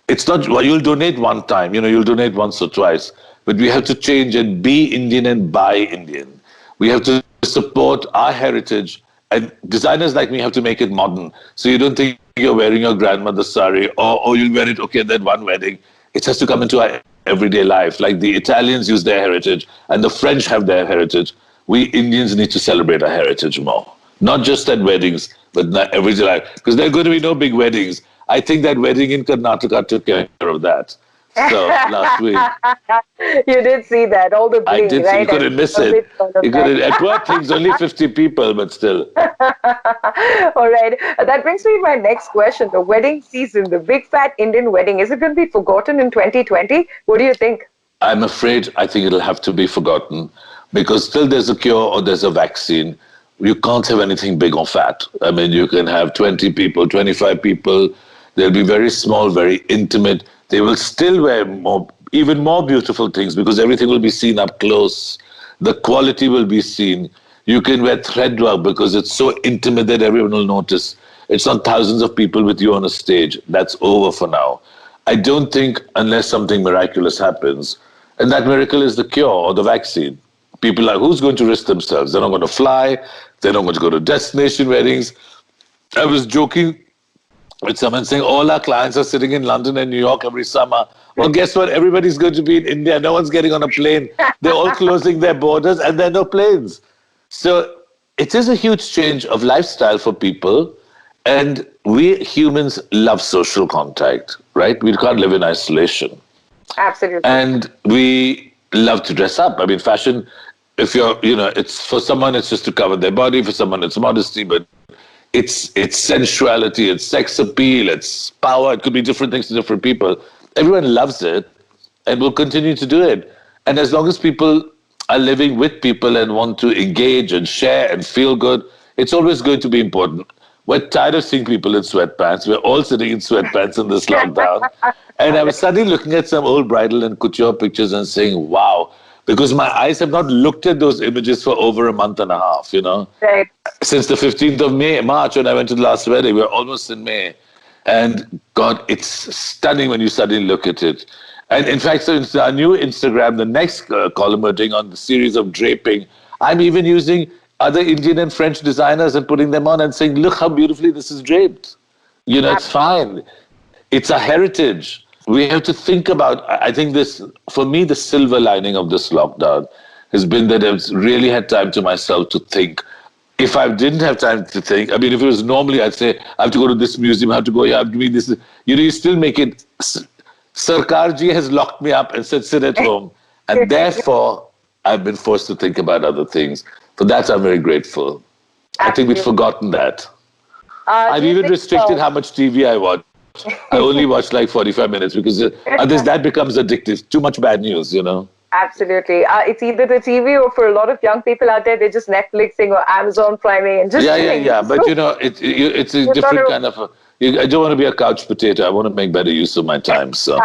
it's not, you'll donate one time, you'll donate once or twice. But we have to change and be Indian and buy Indian. We have to support our heritage. And designers like me have to make it modern. So you don't think you're wearing your grandmother's sari or you'll wear it, at that one wedding. It has to come into our everyday life. Like the Italians use their heritage and the French have their heritage. We Indians need to celebrate our heritage more. Not just at weddings, but in our everyday life. Because there are going to be no big weddings. I think that wedding in Karnataka took care of that. So last week. You did see that, all the bling, I did, right? You couldn't miss it. At work things, only 50 people, but still. All right. That brings me to my next question. The wedding season, the big fat Indian wedding, is it going to be forgotten in 2020? What do you think? I'm afraid I think it'll have to be forgotten because till there's a cure or there's a vaccine, you can't have anything big or fat. You can have 20 people, 25 people. They'll be very small, very intimate. They will still wear even more beautiful things because everything will be seen up close. The quality will be seen. You can wear thread work because it's so intimate that everyone will notice. It's not thousands of people with you on a stage. That's over for now. I don't think unless something miraculous happens, and that miracle is the cure or the vaccine. People are, who's going to risk themselves? They're not going to fly. They're not going to go to destination weddings. I was joking with someone saying all our clients are sitting in London and New York every summer. Well, guess what? Everybody's going to be in India. No one's getting on a plane. They're all closing their borders and there are no planes. So it is a huge change of lifestyle for people. And we humans love social contact, right? We can't live in isolation. Absolutely. And we love to dress up. Fashion, if you're, it's for someone, it's just to cover their body. For someone, it's modesty, but it's sensuality, it's sex appeal, it's power. It could be different things to different people. Everyone loves it and will continue to do it. And as long as people are living with people and want to engage and share and feel good, it's always going to be important. We're tired of seeing people in sweatpants. We're all sitting in sweatpants in this lockdown. And I was suddenly looking at some old bridal and couture pictures and saying, wow, because my eyes have not looked at those images for over a month and a half, you know. Right. Since the 15th of March, when I went to the last wedding, we're almost in May. And God, it's stunning when you suddenly look at it. And in fact, so in our new Instagram, the next column we're doing on the series of draping, I'm even using other Indian and French designers and putting them on and saying, look how beautifully this is draped. You know, it's fine. It's a heritage. We have to think about, I think this, for me, the silver lining of this lockdown has been that I've really had time to myself to think. If I didn't have time to think, I mean, if it was normally, I'd say, I have to go to this museum, I have to go here, I have to do this. You know, you still make it, Sarkarji has locked me up and said, sit at home. And therefore, I've been forced to think about other things. For that, I'm very grateful. I think we've forgotten that. I've even restricted how much TV I watch. I only watch like 45 minutes because otherwise that becomes addictive. Too much bad news, you know. Absolutely. It's either the TV or for a lot of young people out there, they're just Netflixing or Amazon Priming and just Yeah. But you know, it's a different kind of... I don't want to be a couch potato. I want to make better use of my time. So,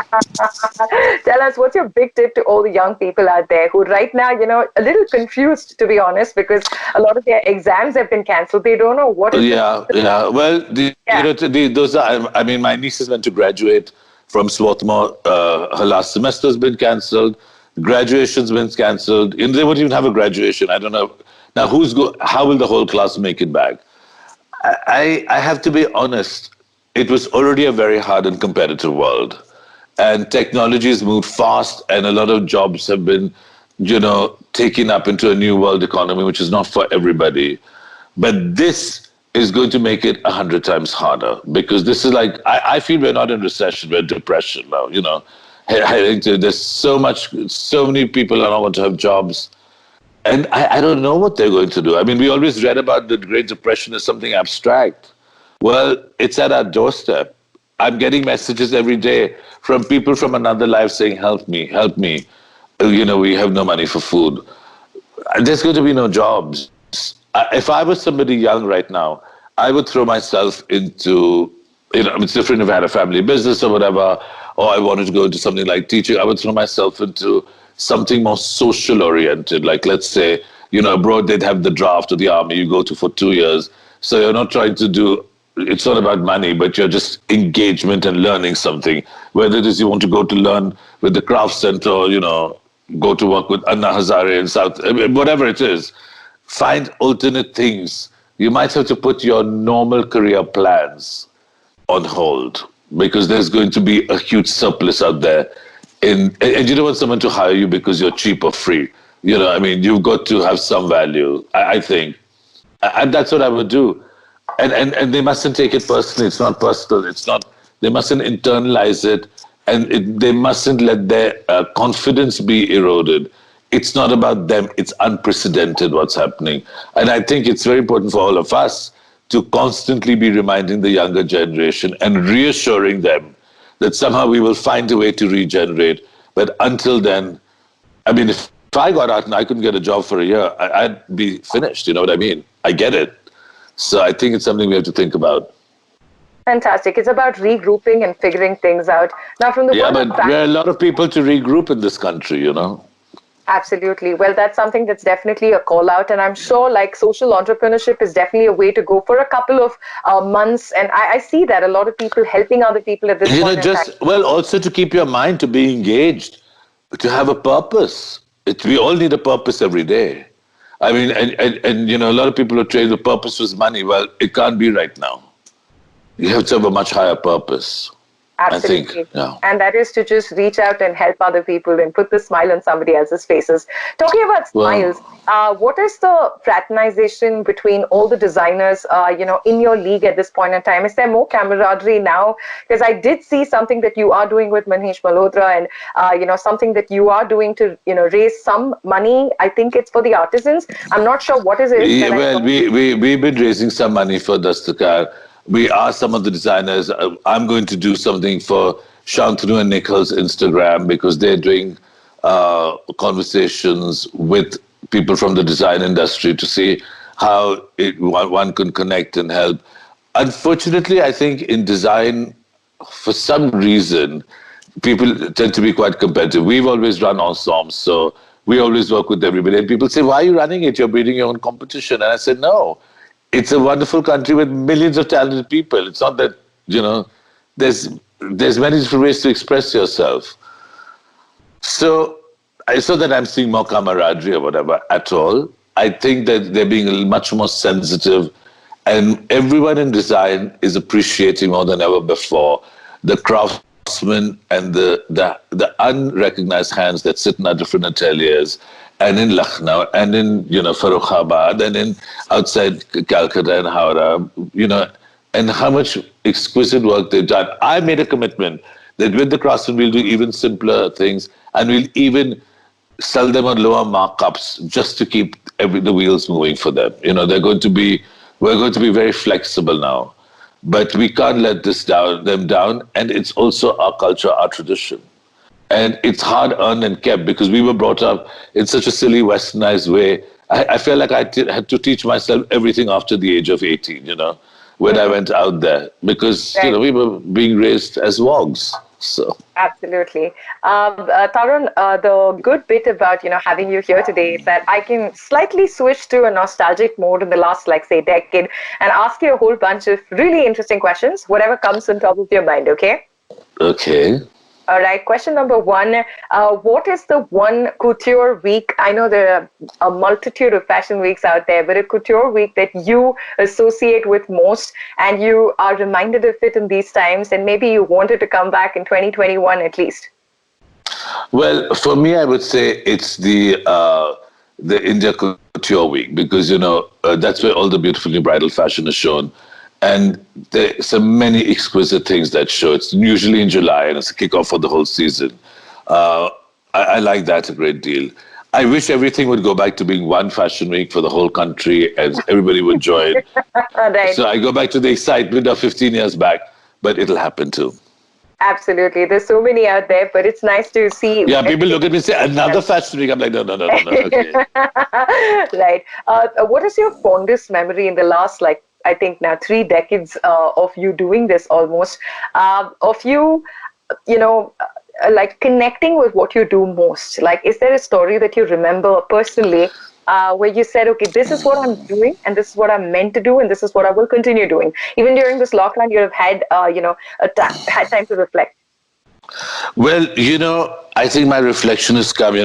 tell us, what's your big tip to all the young people out there who right now, you know, a little confused, to be honest, because a lot of their exams have been cancelled. They don't know what is Yeah. Well, you know, those are, I mean, my niece is meant to graduate from Swarthmore. Her last semester has been cancelled. Graduation's been cancelled. They won't even have a graduation. I don't know. Now, how will the whole class make it back? I have to be honest. It was already a very hard and competitive world. And technology has moved fast and a lot of jobs have been, you know, taken up into a new world economy, which is not for everybody. But this is going to make it 100 times harder because this is like, I feel we're not in recession, we're in depression now, you know. There's so many people are not going to have jobs. And I don't know what they're going to do. I mean, we always read about the Great Depression as something abstract. Well, it's at our doorstep. I'm getting messages every day from people from another life saying, help me, help me. You know, we have no money for food. There's going to be no jobs. If I was somebody young right now, I would throw myself into, you know, it's different if I had a family business or whatever, or I wanted to go into something like teaching. I would throw myself into something more social oriented. Like, let's say, you know, abroad they'd have the draft of the army you go to for 2 years. So you're not trying to do, it's not about money, but you're just engagement and learning something. Whether it is you want to go to learn with the craft center or, you know, go to work with Anna Hazare in South, whatever it is, find alternate things. You might have to put your normal career plans on hold because there's going to be a huge surplus out there. And you don't want someone to hire you because you're cheap or free. You know, I mean, you've got to have some value, I think. And that's what I would do. And they mustn't take it personally. It's not personal. It's not, they mustn't internalize it. And they mustn't let their confidence be eroded. It's not about them. It's unprecedented what's happening. And I think it's very important for all of us to constantly be reminding the younger generation and reassuring them that somehow we will find a way to regenerate. But until then, I mean, if I got out and I couldn't get a job for a year, I'd be finished. You know what I mean? I get it. So I think it's something we have to think about. Fantastic. It's about regrouping and figuring things out. Now, from the but there are a lot of people to regroup in this country, you know. Absolutely. Well, that's something that's definitely a call out. And I'm sure like social entrepreneurship is definitely a way to go for a couple of months. And I see that a lot of people helping other people at this point in time. Well, also to keep your mind, to be engaged, to have a purpose. We all need a purpose every day. I mean, and you know, a lot of people are trained the purpose was money. Well, it can't be right now. You have to have a much higher purpose. Absolutely. I think, yeah. And that is to just reach out and help other people and put the smile on somebody else's faces. Talking about smiles, what is the fraternization between all the designers, you know, in your league at this point in time? Is there more camaraderie now? Because I did see something that you are doing with Manish Malhotra and, you know, something that you are doing to, you know, raise some money. I think it's for the artisans. I'm not sure what is it. Yeah, well, we've been raising some money for Dastakar. We are some of the designers. I'm going to do something for Shantanu and Nichol's Instagram because they're doing conversations with people from the design industry to see how one can connect and help. Unfortunately, I think in design, for some reason, people tend to be quite competitive. We've always run ensembles, so we always work with everybody. And people say, why are you running it? You're breeding your own competition. And I said, no, it's a wonderful country with millions of talented people. It's not that, there's many different ways to express yourself. So I saw that I'm seeing more camaraderie or whatever at all. I think that they're being much more sensitive, and everyone in design is appreciating more than ever before the craftsmen and the unrecognized hands that sit in our different ateliers, and in Lucknow, and in Farrukhabad, and in outside Calcutta and Howrah, and how much exquisite work they've done. I made a commitment that with the craftsmen we'll do even simpler things, and we'll even sell them on lower markups just to keep the wheels moving for them. We're going to be very flexible now, but we can't let them down. And it's also our culture, our tradition, and it's hard earned and kept because we were brought up in such a silly westernized way. I felt like I had to teach myself everything after the age of 18. When I went out there, because we were being raised as wogs. So absolutely, Tarun. The good bit about having you here today is that I can slightly switch to a nostalgic mode in the last, decade, and ask you a whole bunch of really interesting questions, whatever comes on top of your mind. Okay. Okay. All right. Question number one. What is the one couture week? I know there are a multitude of fashion weeks out there, but a couture week that you associate with most and you are reminded of it in these times, and maybe you wanted to come back in 2021 at least? Well, for me, I would say it's the India Couture Week, because, that's where all the beautiful new bridal fashion is shown. And there's so many exquisite things that show. It's usually in July, and it's a kickoff for the whole season. I like that a great deal. I wish everything would go back to being one fashion week for the whole country and everybody would join. Right. So I go back to the excitement of 15 years back, but it'll happen too. Absolutely. There's so many out there, but it's nice to see. Yeah, people look at me and say, another fashion week. I'm like, no. Okay. Right. What is your fondest memory in the last, I think now 3 decades of you doing this almost, of you, connecting with what you do most? Is there a story that you remember personally where you said, okay, this is what I'm doing and this is what I'm meant to do and this is what I will continue doing? Even during this lockdown, you have had, had time to reflect. Well, I think my reflection has come,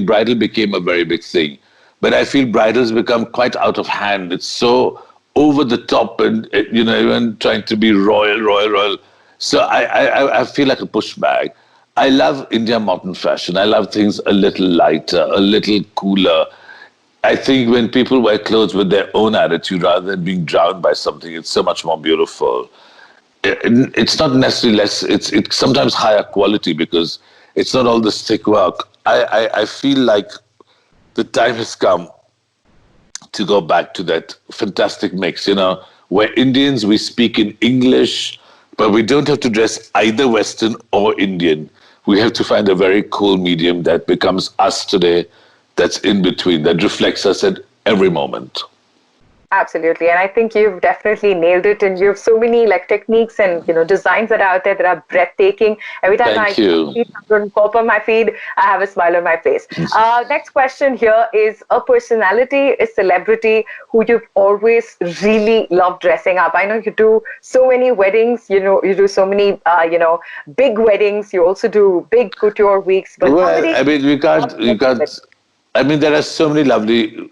bridal became a very big thing, but I feel bridal's become quite out of hand. It's so over the top and, even trying to be royal. So I feel like a pushback. I love India modern fashion. I love things a little lighter, a little cooler. I think when people wear clothes with their own attitude rather than being drowned by something, it's so much more beautiful. It's not necessarily less, it's sometimes higher quality because it's not all this thick work. I feel like the time has come to go back to that fantastic mix, where Indians, we speak in English, but we don't have to dress either Western or Indian. We have to find a very cool medium that becomes us today, that's in between, that reflects us at every moment. Absolutely. And I think you've definitely nailed it. And you have so many techniques and, designs that are out there that are breathtaking. Every time I see something pop on my feed, I have a smile on my face. Next question here is a personality, a celebrity who you've always really loved dressing up. I know you do so many weddings, you do so many, big weddings. You also do big couture weeks. But you can't. There are so many lovely,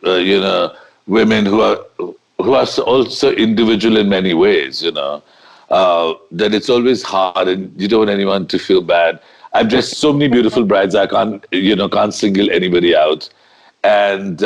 women who are also individual in many ways, that it's always hard and you don't want anyone to feel bad. I've dressed so many beautiful brides, I can't single anybody out. And,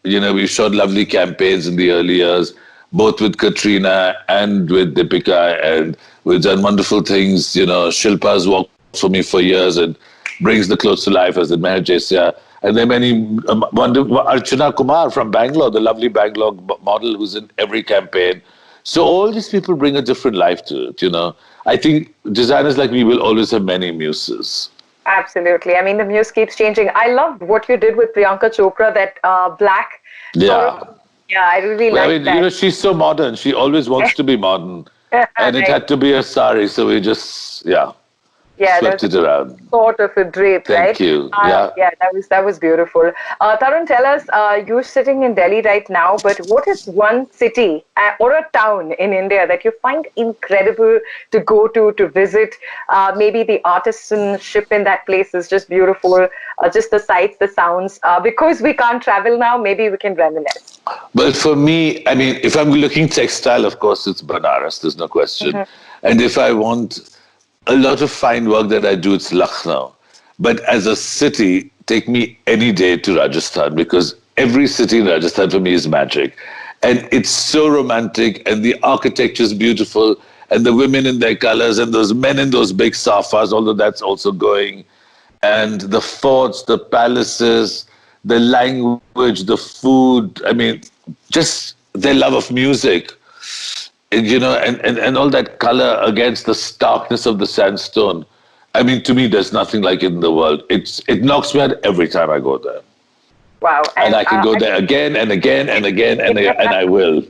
we shot lovely campaigns in the early years, both with Katrina and with Deepika, and we've done wonderful things. Shilpa's worked for me for years and brings the clothes to life, as in Meher Jaisia. And there are many, Archana Kumar from Bangalore, the lovely Bangalore model who's in every campaign. So all these people bring a different life to it, I think designers like me will always have many muses. Absolutely. I mean, the muse keeps changing. I loved what you did with Priyanka Chopra, that black. Yeah. Yeah, I really Well, like that. she's so modern. She always wants to be modern. And it had to be a sari, so we just, swept it around. Sort of a drape, right? Thank you. Yeah, that was beautiful. Tarun, tell us, you're sitting in Delhi right now, but what is one city or a town in India that you find incredible to go to visit? Maybe the artisanship in that place is just beautiful, just the sights, the sounds. Because we can't travel now, maybe we can reminisce. Well, for me, I mean, if I'm looking textile, of course, it's Banaras, there's no question. And if I want a lot of fine work that I do, it's Lucknow. But as a city, take me any day to Rajasthan, because every city in Rajasthan for me is magic. And it's so romantic, and the architecture is beautiful, and the women in their colors, and those men in those big safas, although that's also going, and the forts, the palaces, the language, the food, I mean, just their love of music. And all that color against the starkness of the sandstone. I mean, to me, there's nothing like it in the world. It knocks me out every time I go there. Wow. And I can go there again and again and again, and I will.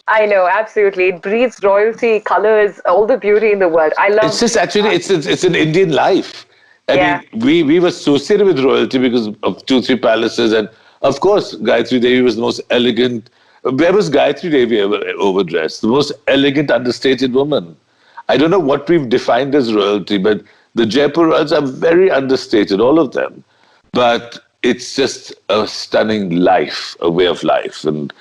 I know, absolutely. It breathes royalty, colors, all the beauty in the world. I love. It's just actually, it's an Indian life. I mean, we were associated with royalty because of 2-3 palaces, and of course, Gayatri Devi was the most elegant. Where was Gayatri Devi ever overdressed? The most elegant, understated woman. I don't know what we've defined as royalty, but the Jaipur royals are very understated, all of them. But it's just a stunning life, a way of life. And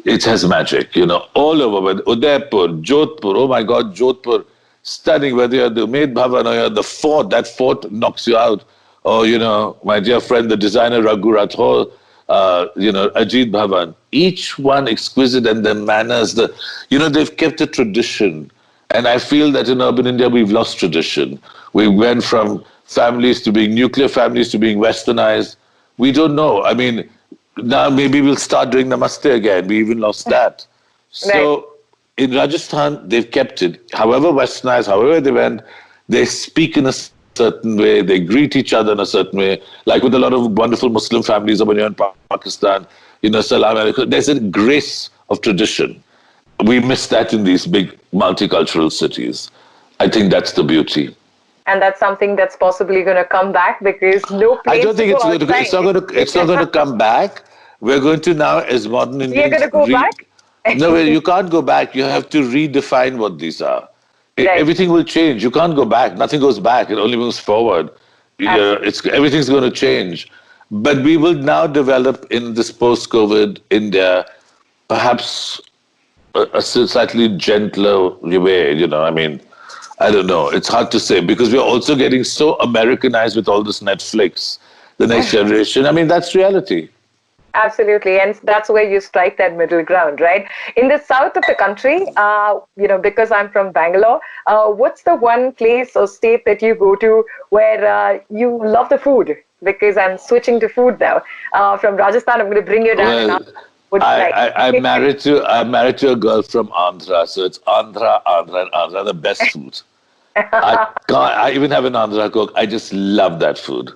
it has magic, all over. But Udaipur, Jodhpur, oh my God, Jodhpur, stunning. Whether you're the Umaid Bhavan or you're the fort, that fort knocks you out. Or, my dear friend, the designer Raghu Rathore, Ajit Bhavan, each one exquisite, and their manners, they've kept a tradition. And I feel that in urban India, we've lost tradition. We went from families to being nuclear families to being westernized. We don't know. I mean, now maybe we'll start doing Namaste again. We even lost that. So in Rajasthan, they've kept it. However westernized, however they went, they speak in a certain way, they greet each other in a certain way, like with a lot of wonderful Muslim families when you're in Pakistan, Salam Alaikum. There's a grace of tradition. We miss that in these big multicultural cities. I think that's the beauty. And that's something that's possibly going to come back, because no place. I don't think it's not going to come back. We're going to now, as modern Indians, you're going to go back? No, you can't go back. You have to redefine what these are. Everything will change. You can't go back. Nothing goes back. It only moves forward. Everything's going to change. But we will now develop in this post-COVID India, perhaps a slightly gentler way. I mean, I don't know. It's hard to say, because we're also getting so Americanized with all this Netflix, the next generation. I mean, that's reality. Absolutely. And that's where you strike that middle ground, right? In the south of the country, because I'm from Bangalore, what's the one place or state that you go to where you love the food? Because I'm switching to food now. From Rajasthan, I'm going to bring you down. I'm married to a girl from Andhra, so it's Andhra, the best food. I even have an Andhra cook. I just love that food.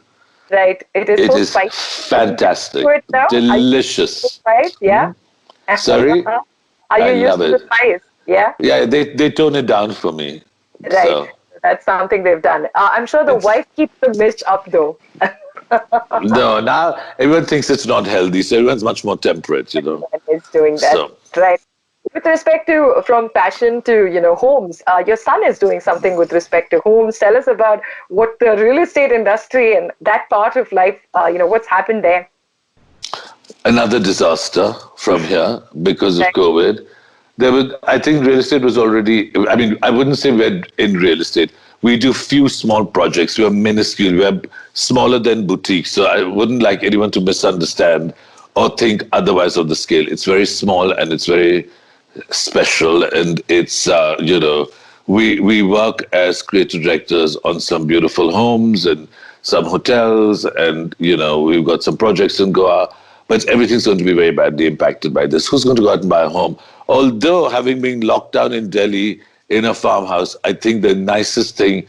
Right, it is spicy. Fantastic, delicious. Right? Yeah. Sorry, are you used to the spice? Yeah. Yeah, they tone it down for me. Right, so that's something they've done. I'm sure the wife keeps the mirch up though. No, now everyone thinks it's not healthy, so everyone's much more temperate, It's doing that, right? With respect to from passion to homes, your son is doing something with respect to homes. Tell us about what the real estate industry and that part of life, what's happened there. Another disaster from here because of COVID. I think real estate was already. I mean, I wouldn't say we're in real estate. We do few small projects. We are minuscule. We are smaller than boutiques. So I wouldn't like anyone to misunderstand or think otherwise of the scale. It's very small and it's very special, and it's we work as creative directors on some beautiful homes and some hotels, and we've got some projects in Goa, but everything's going to be very badly impacted by this. Who's going to go out and buy a home? Although having been locked down in Delhi in a farmhouse, I think the nicest thing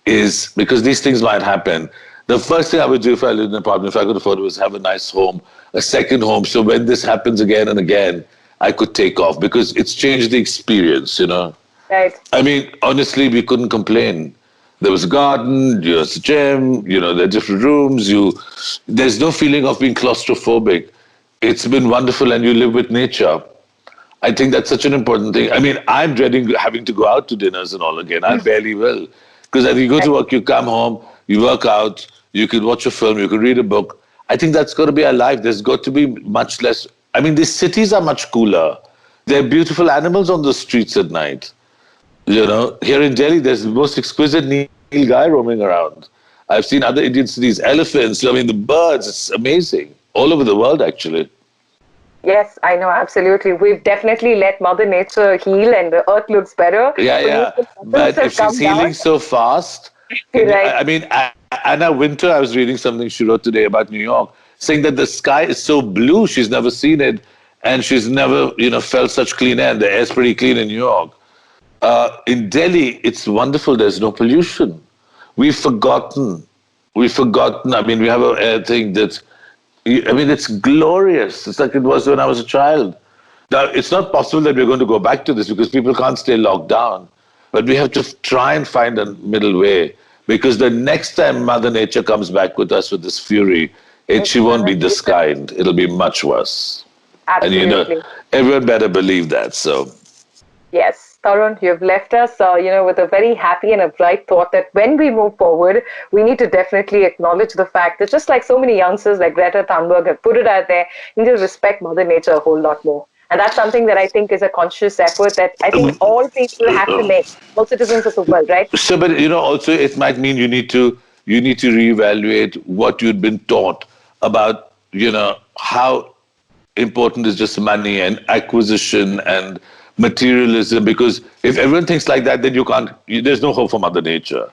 is, because these things might happen, The first thing I would do if I lived in an apartment, if I could afford it, was have a nice home, a second home. So when this happens again and again, I could take off because it's changed the experience, you know. Right. I mean, honestly, we couldn't complain. There was a garden, there's a gym, you know, there are different rooms. There's no feeling of being claustrophobic. It's been wonderful, and you live with nature. I think that's such an important thing. I mean, I'm dreading having to go out to dinners and all again. I barely will. Because as you go to work, you come home, you work out, you can watch a film, you can read a book. I think that's got to be our life. There's got to be much less. I mean, these cities are much cooler. There are beautiful animals on the streets at night. You know, here in Delhi, there's the most exquisite Nilgai roaming around. I've seen other Indian cities, elephants, I mean, the birds, it's amazing. All over the world, actually. Yes, I know, absolutely. We've definitely let Mother Nature heal and the earth looks better. Yeah. But if she's healing so fast, right. I mean, Anna Wintour, I was reading something she wrote today about New York, saying that the sky is so blue, she's never seen it, and she's never, you know, felt such clean air. The air's pretty clean in New York. In Delhi, it's wonderful. There's no pollution. We've forgotten. I mean, we have a air thing that's, I mean, it's glorious. It's like it was when I was a child. Now, it's not possible that we're going to go back to this because people can't stay locked down. But we have to try and find a middle way, because the next time Mother Nature comes back with us with this fury, she won't be this kind. It'll be much worse. Absolutely. And, you know, everyone better believe that. So, yes. Tarun, you've left us, with a very happy and a bright thought that when we move forward, we need to definitely acknowledge the fact that just like so many youngsters like Greta Thunberg have put it out there, you need to respect Mother Nature a whole lot more. And that's something that I think is a conscious effort that I think all people have to make, all citizens of the world, right? So, but, you know, also it might mean you need to reevaluate what you'd been taught about, you know, how important is just money and acquisition and materialism, because if everyone thinks like that, then there's no hope for Mother Nature.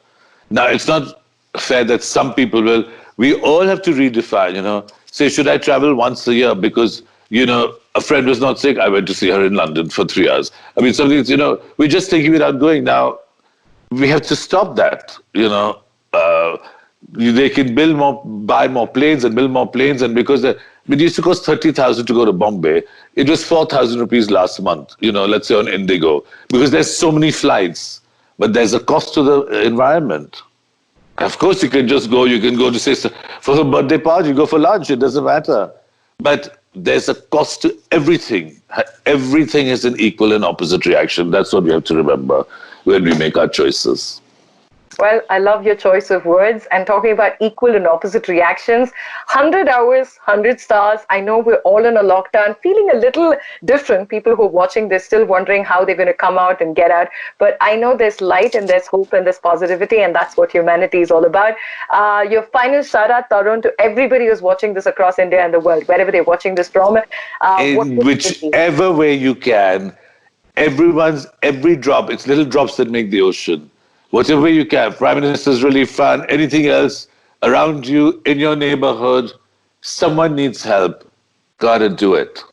Now, it's not fair that some people will. We all have to redefine, you know. Say, should I travel once a year because, you know, a friend was not sick? I went to see her in London for 3 hours. I mean, something, you know, we're just thinking without going. Now, we have to stop that, you know. They can buy more planes and build more planes, and because it used to cost 30,000 to go to Bombay, it was 4,000 rupees last month, you know, let's say on Indigo, because there's so many flights, but there's a cost to the environment. Of course, you can go to, say, for a birthday party, you go for lunch, it doesn't matter. But there's a cost to everything. Everything is an equal and opposite reaction. That's what we have to remember when we make our choices. Well, I love your choice of words, and talking about equal and opposite reactions. 100 hours, 100 stars. I know we're all in a lockdown, feeling a little different. People who are watching, they're still wondering how they're going to come out and get out. But I know there's light and there's hope and there's positivity, and that's what humanity is all about. Your final shout out, Tarun, to everybody who's watching this across India and the world, wherever they're watching this from. In whichever way you can, every drop, it's little drops that make the ocean. Whatever you can, Prime Minister's Relief Fund, anything else around you, in your neighborhood, someone needs help. Gotta do it.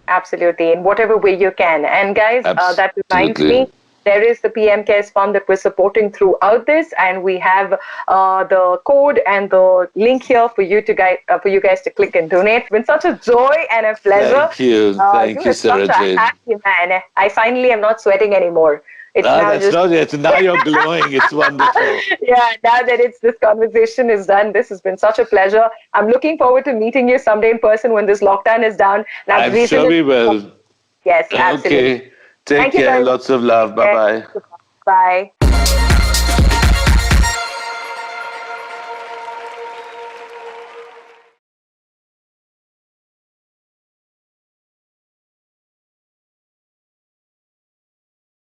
Absolutely, in whatever way you can. And guys, that reminds me, there is the PM Cares Fund that we're supporting throughout this, and we have the code and the link here for you guys to click and donate. It's been such a joy and a pleasure. Thank you, Sarah Jane. Happy man. I finally am not sweating anymore. Now you're glowing. It's wonderful. Yeah, now that this conversation is done, this has been such a pleasure. I'm looking forward to meeting you someday in person when this lockdown is down. I'm sure we will. Yes, absolutely. Okay. Take care. Lots of love. Bye-bye. Bye.